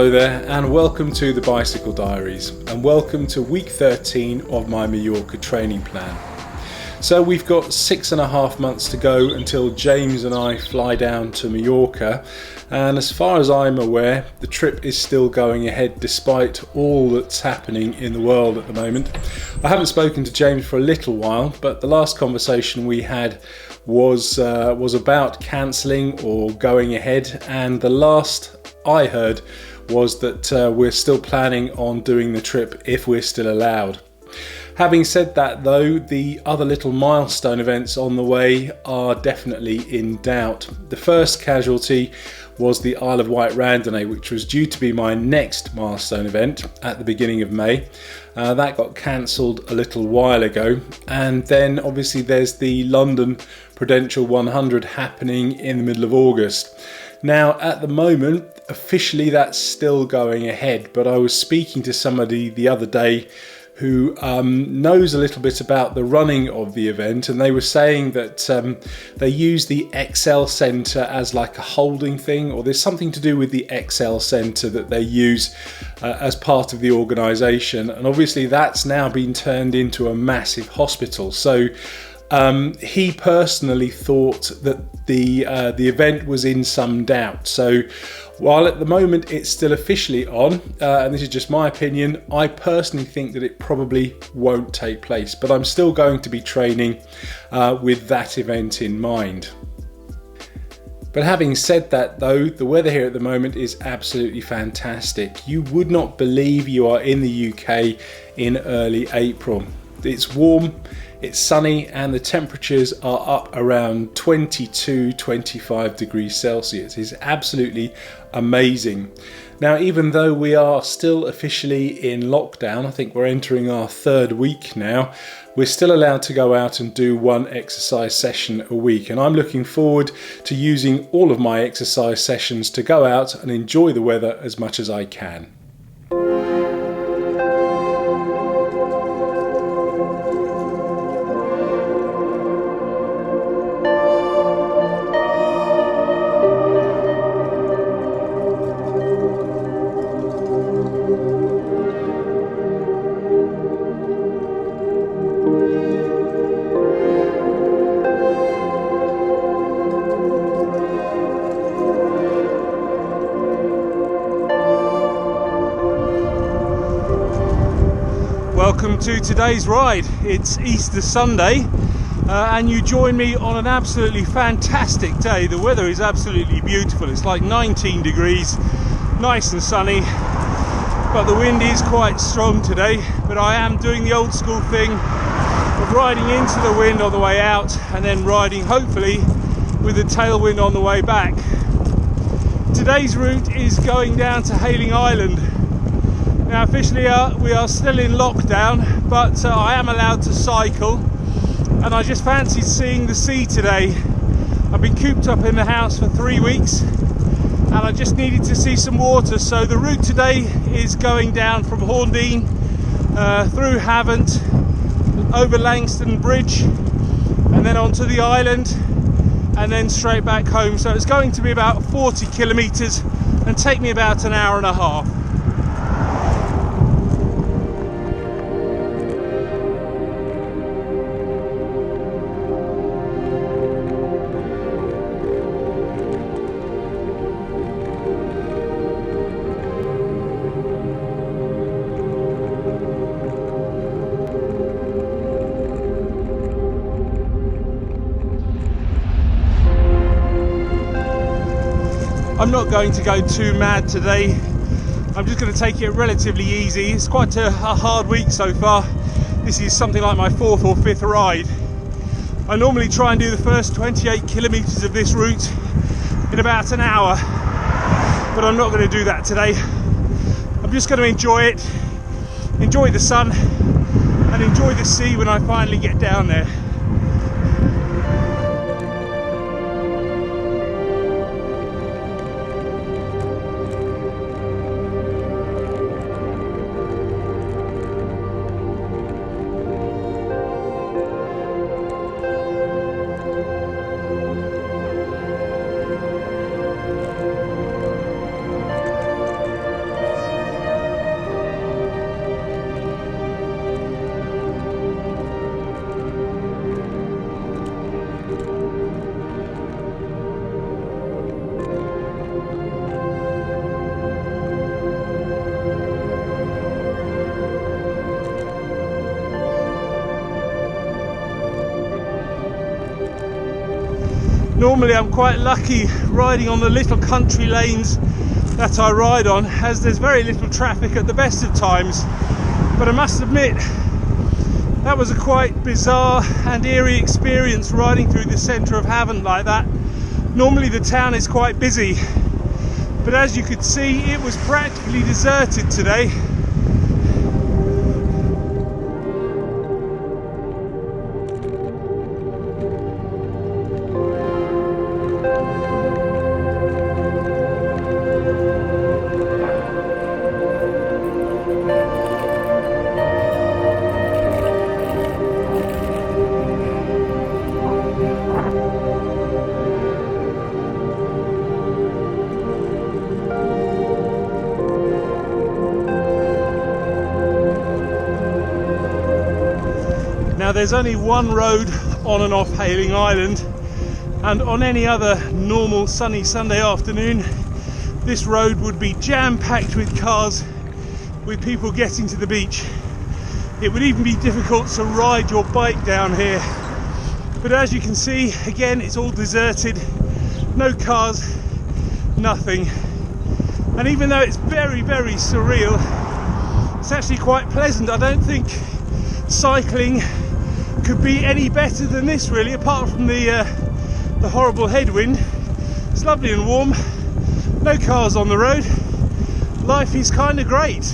Hello there, and welcome to the Bicycle Diaries, and welcome to week 13 of my Mallorca training plan. So we've got 6.5 months to go until James and I fly down to Mallorca, and as far as I'm aware, the trip is still going ahead despite all that's happening in the world at the moment. I haven't spoken to James for a little while, but the last conversation we had was about cancelling or going ahead, and the last I heard was that we're still planning on doing the trip if we're still allowed. Having said that though, the other little milestone events on the way are definitely in doubt. The first casualty was the Isle of Wight Randonnée, which was due to be my next milestone event at the beginning of May. That got cancelled a little while ago, and then obviously there's the London Prudential 100 happening in the middle of August. Now at the moment, officially that's still going ahead, but I was speaking to somebody the other day who knows a little bit about the running of the event, and they were saying that they use the Excel Centre as like a holding thing, or there's something to do with the Excel Centre that they use as part of the organisation, and obviously that's now been turned into a massive hospital. So he personally thought that the event was in some doubt. So while at the moment it's still officially on, and this is just my opinion, I personally think that it probably won't take place, but I'm still going to be training with that event in mind. But having said that though, the weather here at the moment is absolutely fantastic. You would not believe you are in the UK in early April. It's warm, it's sunny, and the temperatures are up around 22-25 degrees Celsius. It's absolutely amazing. Now, even though we are still officially in lockdown, I think we're entering our third week now, we're still allowed to go out and do one exercise session a week. And I'm looking forward to using all of my exercise sessions to go out and enjoy the weather as much as I can. Welcome to today's ride. It's Easter Sunday and you join me on an absolutely fantastic day. The weather is absolutely beautiful. It's like 19 degrees, nice and sunny, but the wind is quite strong today. But I am doing the old school thing of riding into the wind on the way out and then riding hopefully with a tailwind on the way back. Today's route is going down to Hayling Island. Now officially we are still in lockdown, but I am allowed to cycle, and I just fancied seeing the sea today. I've been cooped up in the house for 3 weeks and I just needed to see some water, so the route today is going down from Horndean through Havant, over Langston Bridge, and then onto the island, and then straight back home. So it's going to be about 40 kilometres and take me about an hour and a half. I'm not going to go too mad today. I'm just going to take it relatively easy. It's quite a hard week so far. This is something like my 4th or 5th ride. I normally try and do the first 28 kilometres of this route in about an hour, but I'm not going to do that today. I'm just going to enjoy it, enjoy the sun, and enjoy the sea when I finally get down there. Normally I'm quite lucky riding on the little country lanes that I ride on, as there's very little traffic at the best of times. But I must admit, that was a quite bizarre and eerie experience riding through the centre of Havant like that. Normally the town is quite busy, but as you could see, it was practically deserted today. Now there's only one road on and off Hayling Island, and on any other normal sunny Sunday afternoon this road would be jam-packed with cars, with people getting to the beach. It would even be difficult to ride your bike down here, but as you can see, again, it's all deserted, no cars, nothing. And even though it's very, very surreal, it's actually quite pleasant. I don't think cycling could be any better than this, really, apart from the horrible headwind. It's lovely and warm, no cars on the road. Life is kind of great.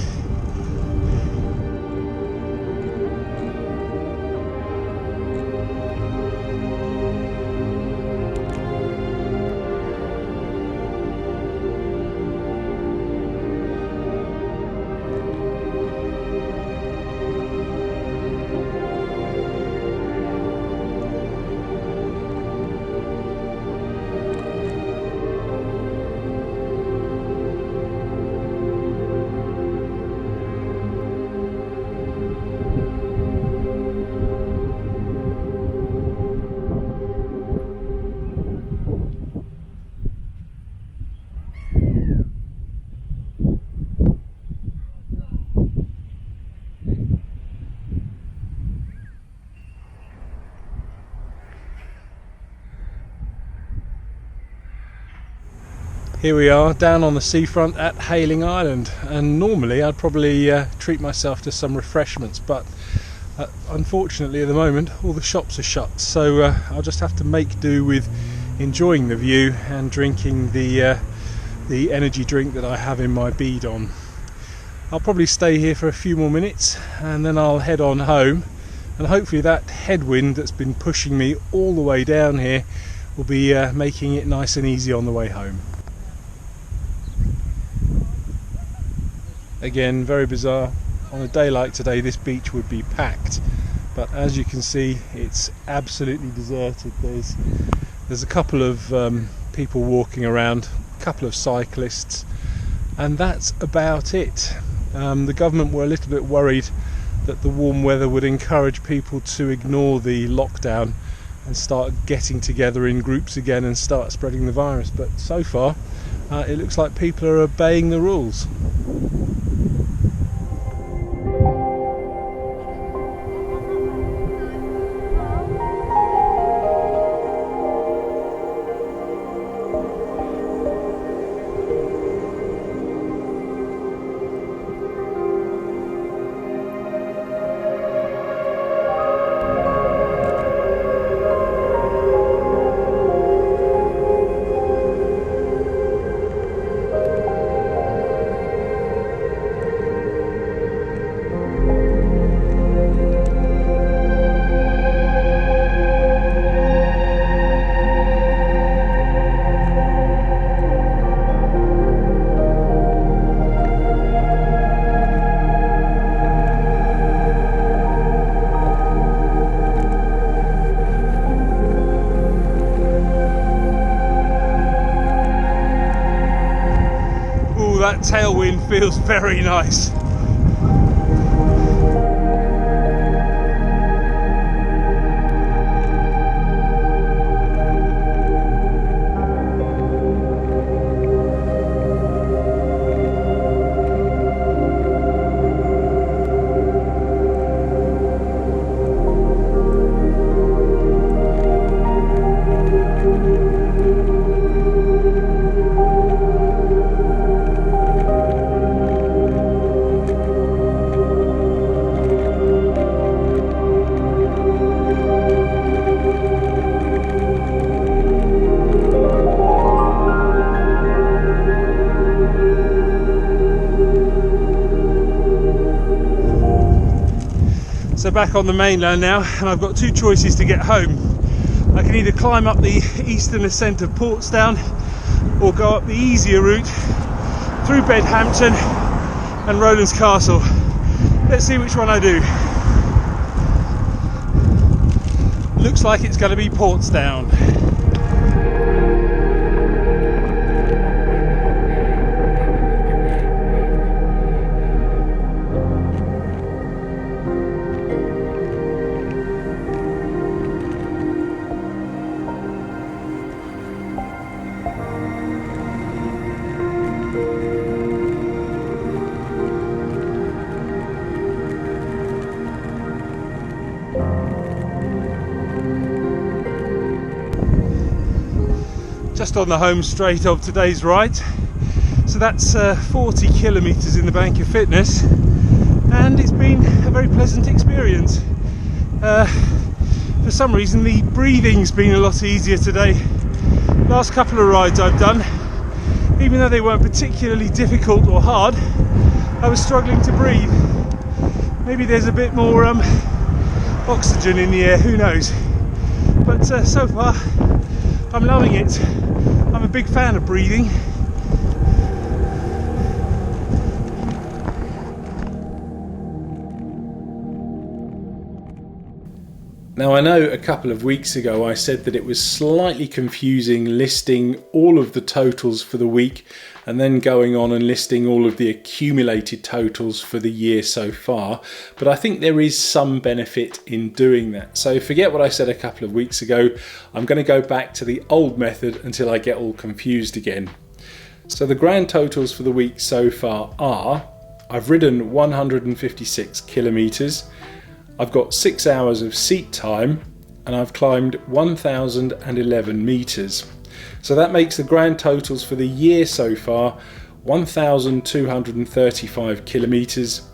Here we are down on the seafront at Hayling Island, and normally I'd probably treat myself to some refreshments, but unfortunately at the moment all the shops are shut, so I'll just have to make do with enjoying the view and drinking the energy drink that I have in my bidon. I'll probably stay here for a few more minutes and then I'll head on home, and hopefully that headwind that's been pushing me all the way down here will be making it nice and easy on the way home. Again, very bizarre. On a day like today this beach would be packed, but as you can see it's absolutely deserted. There's a couple of people walking around, a couple of cyclists, and that's about it. The government were a little bit worried that the warm weather would encourage people to ignore the lockdown and start getting together in groups again and start spreading the virus, but so far it looks like people are obeying the rules. That tailwind feels very nice. So back on the mainland now, and I've got two choices to get home. I can either climb up the eastern ascent of Portsdown or go up the easier route through Bedhampton and Rowlands Castle. Let's see which one I do. Looks like it's going to be Portsdown. Just on the home straight of today's ride. So that's 40 kilometres in the bank of fitness, and it's been a very pleasant experience. For some reason the breathing's been a lot easier today. Last couple of rides I've done, even though they weren't particularly difficult or hard, I was struggling to breathe. Maybe there's a bit more oxygen in the air, who knows. But so far I'm loving it. I'm a big fan of breathing. Now, I know a couple of weeks ago I said that it was slightly confusing listing all of the totals for the week and then going on and listing all of the accumulated totals for the year so far, but I think there is some benefit in doing that. So forget what I said a couple of weeks ago. I'm going to go back to the old method until I get all confused again. So the grand totals for the week so far are: I've ridden 156 kilometres, I've got 6 hours of seat time, and I've climbed 1,011 metres. So that makes the grand totals for the year so far 1,235 kilometres,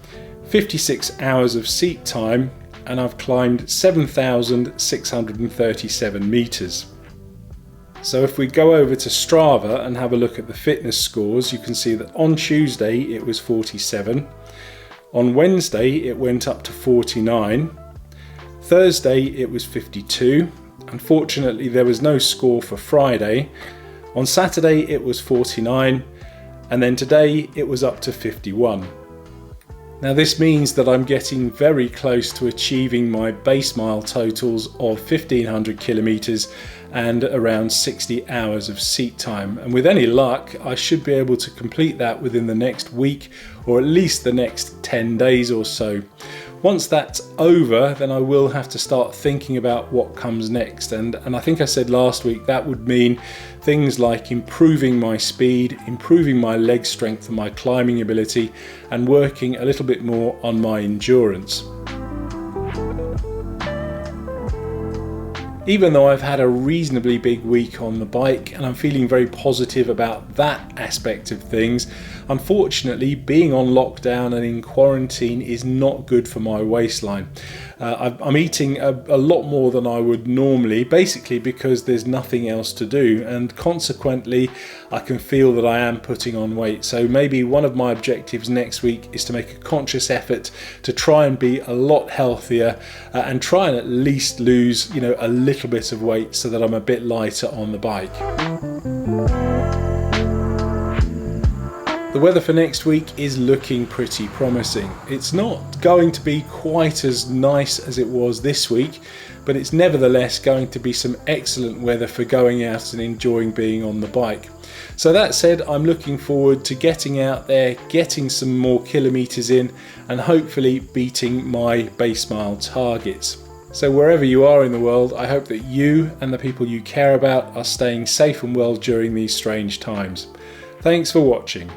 56 hours of seat time, and I've climbed 7,637 metres. So if we go over to Strava and have a look at the fitness scores, you can see that on Tuesday it was 47, on Wednesday it went up to 49, Thursday it was 52, unfortunately there was no score for Friday, on Saturday it was 49, and then today it was up to 51. Now this means that I'm getting very close to achieving my base mile totals of 1,500 kilometres and around 60 hours of seat time, and with any luck I should be able to complete that within the next week or at least the next 10 days or so. Once that's over, then I will have to start thinking about what comes next, and I think I said last week that would mean things like improving my speed, improving my leg strength and my climbing ability, and working a little bit more on my endurance. Even though I've had a reasonably big week on the bike and I'm feeling very positive about that aspect of things, unfortunately being on lockdown and in quarantine is not good for my waistline. I'm eating a lot more than I would normally, basically because there's nothing else to do, and consequently I can feel that I am putting on weight. So maybe one of my objectives next week is to make a conscious effort to try and be a lot healthier and try and at least lose, a little bit of weight so that I'm a bit lighter on the bike. The weather for next week is looking pretty promising. It's not going to be quite as nice as it was this week, but it's nevertheless going to be some excellent weather for going out and enjoying being on the bike. So that said, I'm looking forward to getting out there, getting some more kilometres in, and hopefully beating my base mile targets. So wherever you are in the world, I hope that you and the people you care about are staying safe and well during these strange times. Thanks for watching.